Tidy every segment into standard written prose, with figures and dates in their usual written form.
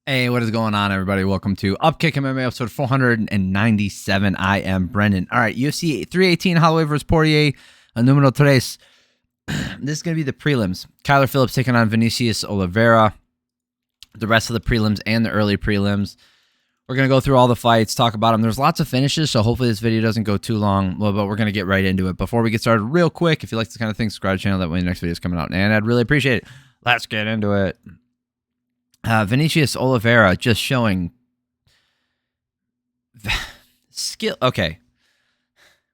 Hey, what is going on, everybody? Welcome to Upkick MMA episode 497. I am Brendan. All right, UFC 318, Holloway versus Poirier, numero tres. This is going to be the prelims. Kyler Phillips taking on Vinicius Oliveira. The rest of the prelims and the early prelims. We're going to go through all the fights, talk about them. There's lots of finishes, so hopefully this video doesn't go too long, but we're going to get right into it. Before we get started, real quick, if you like this kind of thing, subscribe to the channel. That way the next video is coming out, and I'd really appreciate it. Let's get into it. Vinicius Oliveira just showing skill. Okay.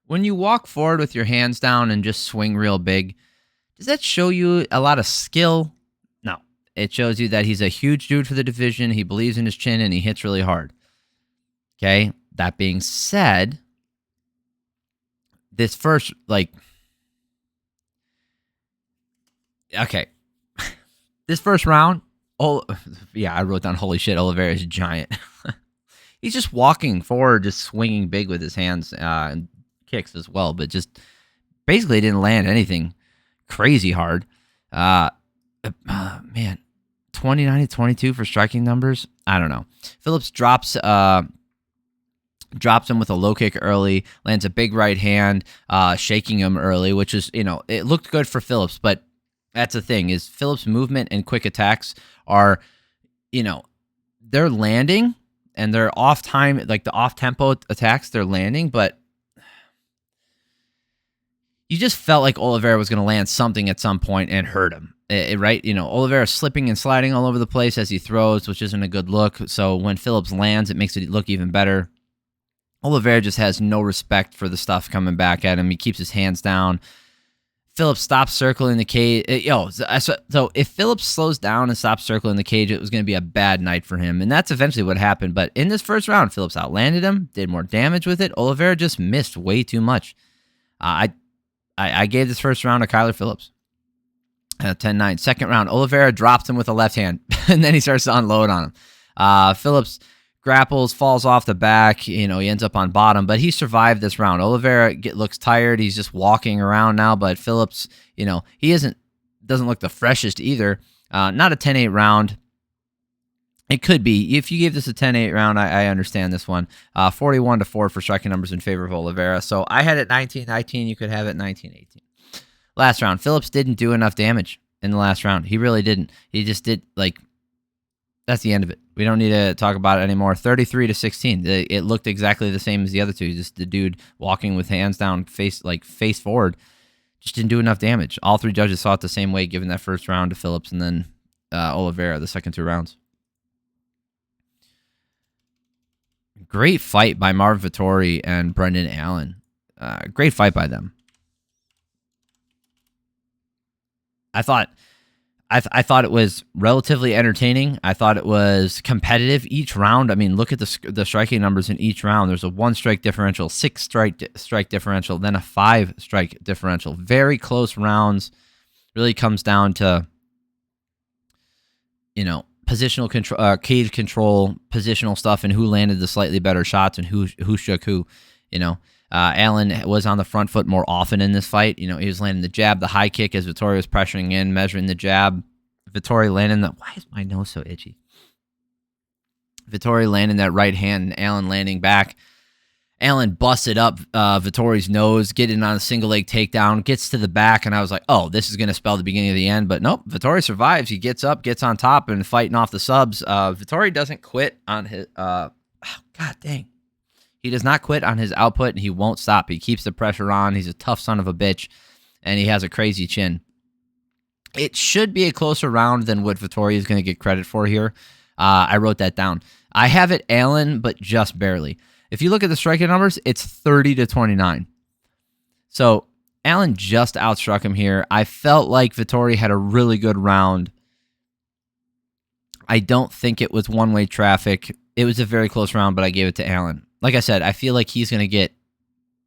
When you walk forward with your hands down and just swing real big, does that show you a lot of skill? No. It shows you that he's a huge dude for the division. He believes in his chin and he hits really hard. Okay. That being said, this first, okay. This first round, oh, yeah, I wrote down, holy shit, Oliveira is a giant. He's just walking forward, just swinging big with his hands and kicks as well, but just basically didn't land anything crazy hard. Man, 29-22 for striking numbers. I don't know. Phillips drops him with a low kick early, lands a big right hand, shaking him early, which is, it looked good for Phillips, but that's the thing, is Phillips' movement and quick attacks are, they're landing and they're off time, like the off tempo attacks, they're landing, but you just felt like Oliveira was going to land something at some point and hurt him, right? Oliveira slipping and sliding all over the place as he throws, which isn't a good look. So when Phillips lands, it makes it look even better. Oliveira just has no respect for the stuff coming back at him. He keeps his hands down. Phillips stops circling the cage. So if Phillips slows down and stops circling the cage, it was going to be a bad night for him. And that's eventually what happened. But in this first round, Phillips outlanded him, did more damage with it. Oliveira just missed way too much. I gave this first round to Kyler Phillips. 10-9. Second round, Oliveira drops him with a left hand, and then he starts to unload on him. Phillips grapples, falls off the back. He ends up on bottom, but he survived this round. Oliveira looks tired. He's just walking around now, but Phillips, he doesn't look the freshest either. Not a 10-8 round. It could be. If you gave this a 10-8 round, I understand this one. 41-4 for striking numbers in favor of Oliveira. So I had it 19-19. You could have it 19-18. Last round, Phillips didn't do enough damage in the last round. He really didn't. He just did, that's the end of it. We don't need to talk about it anymore. 33-16. It looked exactly the same as the other two. Just the dude walking with hands down, face forward, just didn't do enough damage. All three judges saw it the same way, giving that first round to Phillips, and then Oliveira the second two rounds. Great fight by Marvin Vettori and Brendan Allen. Great fight by them. I thought it was relatively entertaining. I thought it was competitive each round. I mean, look at the striking numbers in each round. There's a 1-strike differential, 6-strike differential, then a 5-strike differential. Very close rounds. Really comes down to, positional control, cage control, positional stuff, and who landed the slightly better shots and who shook who. Allen was on the front foot more often in this fight. He was landing the jab, the high kick as Vettori was pressuring in, measuring the jab. Vettori landing why is my nose so itchy? Vettori landing that right hand and Allen landing back. Allen busted up Vettori's nose, getting on a single leg takedown, gets to the back, and I was like, oh, this is going to spell the beginning of the end. But nope, Vettori survives. He gets up, gets on top, and fighting off the subs. Vettori doesn't quit on his... God dang. He does not quit on his output, and he won't stop. He keeps the pressure on. He's a tough son of a bitch, and he has a crazy chin. It should be a closer round than what Vettori is going to get credit for here. I wrote that down. I have it Allen, but just barely. If you look at the striking numbers, it's 30-29. So Allen just outstruck him here. I felt like Vettori had a really good round. I don't think it was one-way traffic. It was a very close round, but I gave it to Allen. Like I said, I feel like he's going to get,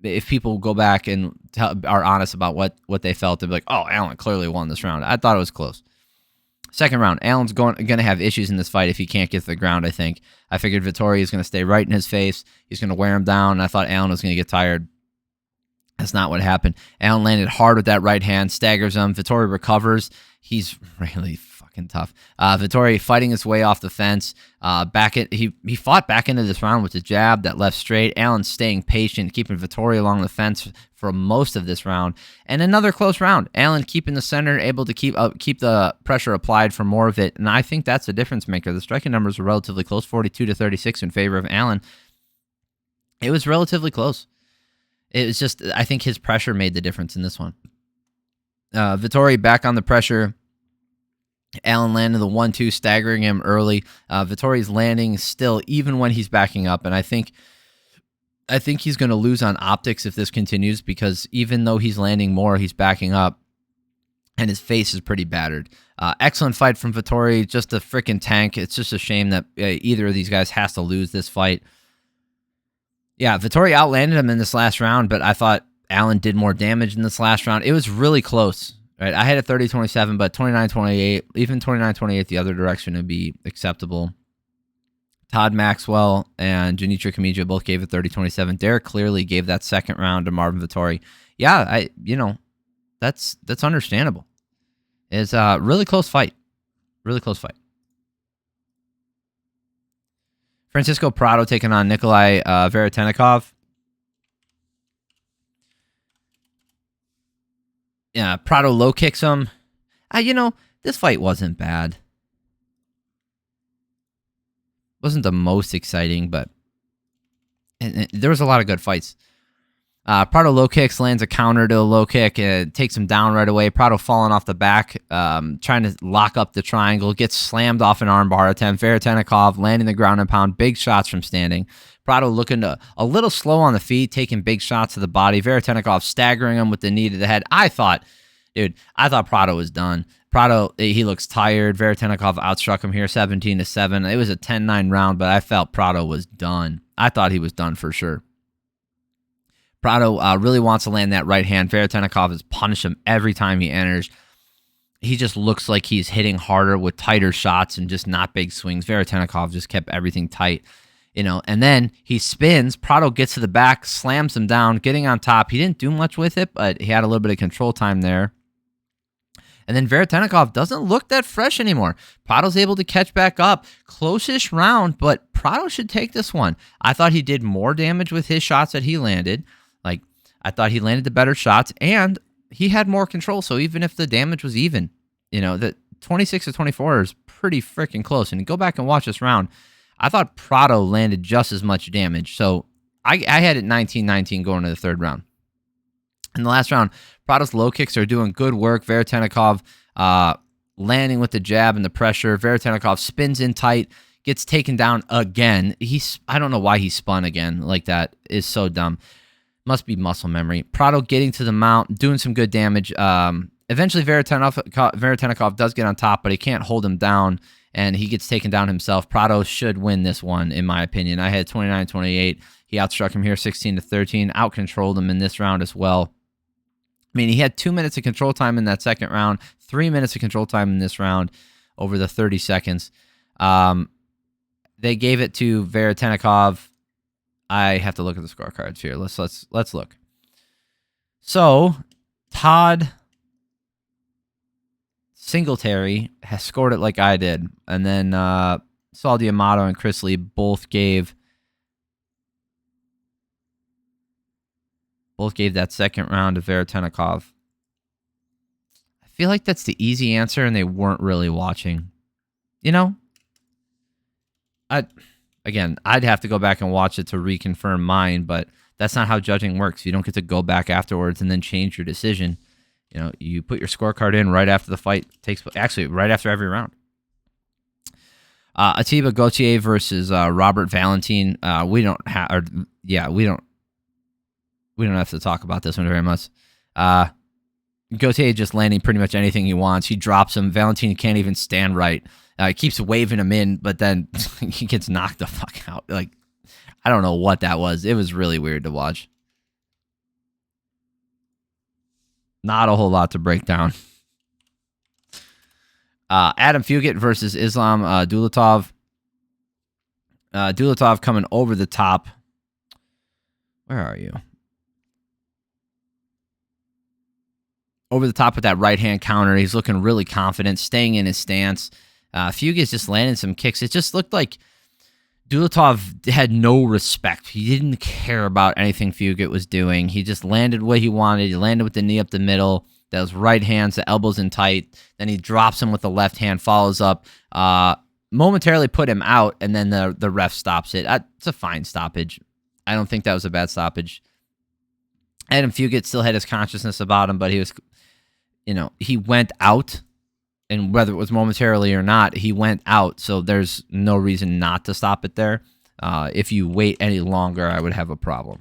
if people go back and are honest about what they felt, they'll be like, oh, Allen clearly won this round. I thought it was close. Second round, Allen's going to have issues in this fight if he can't get to the ground, I think. I figured Vettori is going to stay right in his face. He's going to wear him down, and I thought Allen was going to get tired. That's not what happened. Allen landed hard with that right hand, staggers him. Vettori recovers. He's really fucking fucking tough. Vettori fighting his way off the fence. He fought back into this round with the jab, that left straight. Allen staying patient, keeping Vettori along the fence for most of this round. And another close round. Allen keeping the center, able to keep the pressure applied for more of it. And I think that's a difference maker. The striking numbers were relatively close, 42-36 in favor of Allen. It was relatively close. It was just, I think his pressure made the difference in this one. Vettori back on the pressure. Allen landed the 1-2, staggering him early. Vittori's landing still, even when he's backing up. And I think he's going to lose on optics if this continues, because even though he's landing more, he's backing up, and his face is pretty battered. Excellent fight from Vettori, just a freaking tank. It's just a shame that either of these guys has to lose this fight. Yeah, Vettori outlanded him in this last round, but I thought Allen did more damage in this last round. It was really close, right? I had a 30-27, but 29-28, even 29-28 the other direction would be acceptable. Todd Maxwell and Junichiro Kamijo both gave it 30-27. Derek clearly gave that second round to Marvin Vettori. Yeah, that's understandable. It's a really close fight. Really close fight. Francisco Prado taking on Nikolay Veretennikov. Yeah, Prado low kicks him. This fight wasn't bad. Wasn't the most exciting, but there was a lot of good fights. Prado low kicks, lands a counter to a low kick, takes him down right away. Prado falling off the back, trying to lock up the triangle, gets slammed off an armbar attempt. Veretennikov landing the ground and pound, big shots from standing. Prado looking a little slow on the feet, taking big shots to the body. Veretennikov staggering him with the knee to the head. I thought Prado was done. Prado, he looks tired. Veretennikov outstruck him here 17-7. It was a 10-9 round, but I felt Prado was done. I thought he was done for sure. Prado really wants to land that right hand. Veretennikov has punished him every time he enters. He just looks like he's hitting harder with tighter shots and just not big swings. Veretennikov just kept everything tight, and then he spins. Prado gets to the back, slams him down, getting on top. He didn't do much with it, but he had a little bit of control time there. And then Veretennikov doesn't look that fresh anymore. Prado's able to catch back up. Close-ish round, but Prado should take this one. I thought he did more damage with his shots that he landed. I thought he landed the better shots, and he had more control. So even if the damage was even, the 26-24 is pretty freaking close. And go back and watch this round. I thought Prado landed just as much damage. So I had it 19-19 going to the third round. In the last round, Prado's low kicks are doing good work. Veretennikov landing with the jab and the pressure. Veretennikov spins in tight, gets taken down again. I don't know why he spun again like that. It's so dumb. Must be muscle memory. Prado getting to the mount, doing some good damage. Eventually, Veretennikov does get on top, but he can't hold him down, and he gets taken down himself. Prado should win this one, in my opinion. I had 29-28. He outstruck him here 16-13, out-controlled him in this round as well. I mean, he had 2 minutes of control time in that second round, 3 minutes of control time in this round over the 30 seconds. They gave it to Veretennikov. I have to look at the scorecards here. Let's look. So, Todd Singletary has scored it like I did. And then Saul D'Amato and Chris Lee both gave that second round to Veretennikov. I feel like that's the easy answer, and they weren't really watching. I'd have to go back and watch it to reconfirm mine, but that's not how judging works. You don't get to go back afterwards and then change your decision. You put your scorecard in right after the fight takes place. Actually, right after every round. Ateba Gautier versus Robert Valentin. We don't have to talk about this one very much. Gautier just landing pretty much anything he wants. He drops him. Valentin can't even stand right. He keeps waving him in, but then he gets knocked the fuck out. I don't know what that was. It was really weird to watch. Not a whole lot to break down. Adam Fugitt versus Islam Dulatov. Dulatov coming over the top. Where are you? over the top with that right-hand counter. He's looking really confident, staying in his stance. Fugitt just landing some kicks. It just looked like Dulatov had no respect. He didn't care about anything Fugitt was doing. He just landed what he wanted. He landed with the knee up the middle. Those right hands, the elbows in tight. Then he drops him with the left hand, follows up, momentarily put him out, and then the ref stops it. It's a fine stoppage. I don't think that was a bad stoppage. Adam Fugitt still had his consciousness about him, but he was, he went out, and whether it was momentarily or not, he went out, so there's no reason not to stop it there. If you wait any longer, I would have a problem.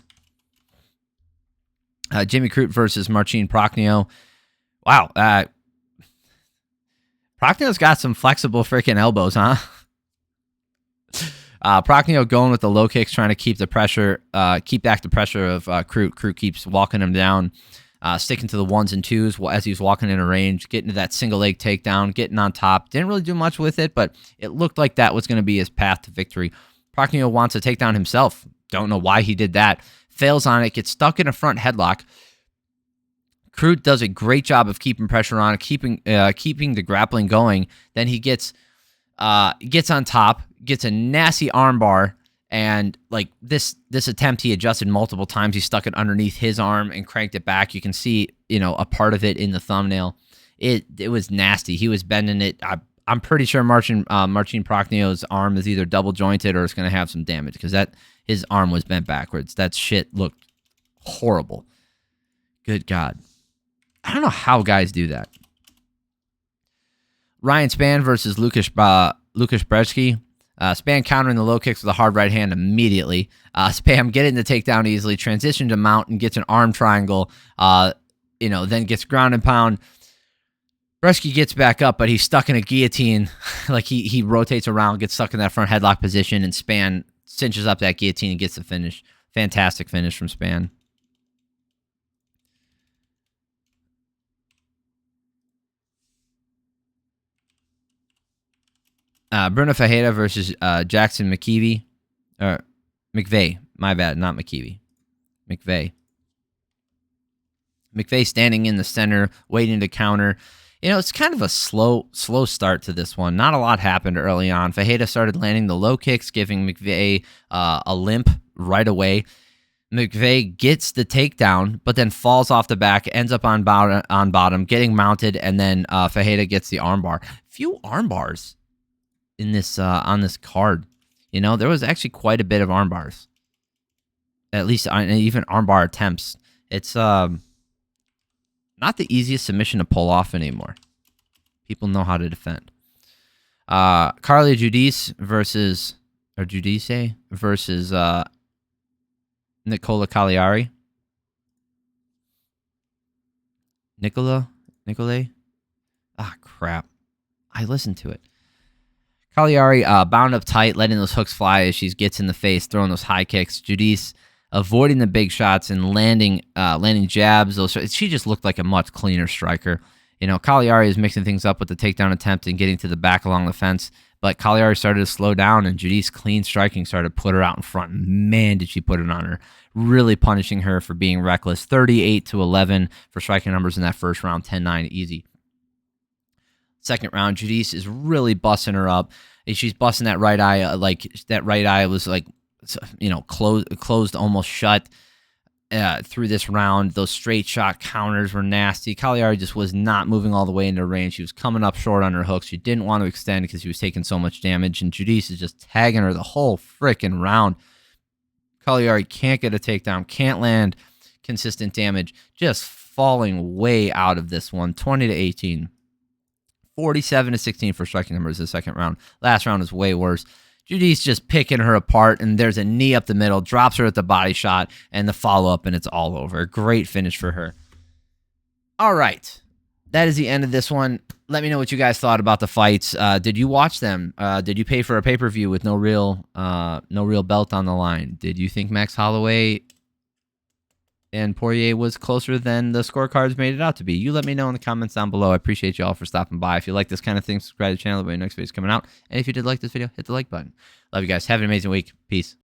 Jimmy Crute versus Marcin Prachnio. Wow. Prachnio's got some flexible freaking elbows, huh? Prachnio going with the low kicks, trying to keep the pressure, keep back the pressure of Crute. Crute keeps walking him down, sticking to the 1s and 2s as he's walking in a range, getting to that single leg takedown, getting on top. Didn't really do much with it, but it looked like that was going to be his path to victory. Prachnio wants to take down himself. Don't know why he did that. Fails on it, gets stuck in a front headlock. Crute does a great job of keeping pressure on, keeping the grappling going. Then he gets on top, gets a nasty armbar, and like this attempt, he adjusted multiple times. He stuck it underneath his arm and cranked it back. You can see, a part of it in the thumbnail. It was nasty. He was bending it. I'm pretty sure Marcin Prachnio's arm is either double jointed or it's going to have some damage because his arm was bent backwards. That shit looked horrible. Good God. I don't know how guys do that. Ryan Spann versus Lukasz Brzeski. Spann countering the low kicks with a hard right hand immediately. Spann getting the takedown easily, transition to mount and gets an arm triangle. Then gets ground and pound. Brzeski gets back up, but he's stuck in a guillotine. Like he rotates around, gets stuck in that front headlock position, and Spann cinches up that guillotine and gets the finish. Fantastic finish from Spann. Bruno Ferreira versus Jackson McVey. My bad, not McVey. McVey standing in the center, waiting to counter. It's kind of a slow start to this one. Not a lot happened early on. Ferreira started landing the low kicks, giving McVey a limp right away. McVey gets the takedown, but then falls off the back, ends up on bottom, getting mounted, and then Ferreira gets the armbar. Few armbars in this on this card. There was actually quite a bit of arm bars, at least even armbar attempts. It's not the easiest submission to pull off anymore. People know how to defend. Carli Judice versus Nicolle Caliari. Nicolle? Ah, crap. I listened to it. Caliari bound up tight, letting those hooks fly as she gets in the face, throwing those high kicks. Judice avoiding the big shots and landing jabs. She just looked like a much cleaner striker. Caliari is mixing things up with the takedown attempt and getting to the back along the fence, but Caliari started to slow down, and Judice clean striking started to put her out in front. Man, did she put it on her. Really punishing her for being reckless. 38-11 for striking numbers in that first round, 10-9 easy. Second round, Judice is really busting her up. She's busting that right eye, that right eye was closed almost shut through this round. Those straight shot counters were nasty. Caliari just was not moving all the way into range. She was coming up short on her hooks. She didn't want to extend because she was taking so much damage, and Judice is just tagging her the whole freaking round. Caliari can't get a takedown, can't land consistent damage, just falling way out of this one. 20-18. 47-16 for striking numbers the second round. Last round is way worse. Judice just picking her apart, and there's a knee up the middle, drops her at the body shot, and the follow-up, and it's all over. Great finish for her. All right. That is the end of this one. Let me know what you guys thought about the fights. Did you watch them? Did you pay for a pay-per-view with no real belt on the line? Did you think Max Holloway and Poirier was closer than the scorecards made it out to be? You let me know in the comments down below. I appreciate you all for stopping by. If you like this kind of thing, subscribe to the channel. The next video is coming out. And if you did like this video, hit the like button. Love you guys. Have an amazing week. Peace.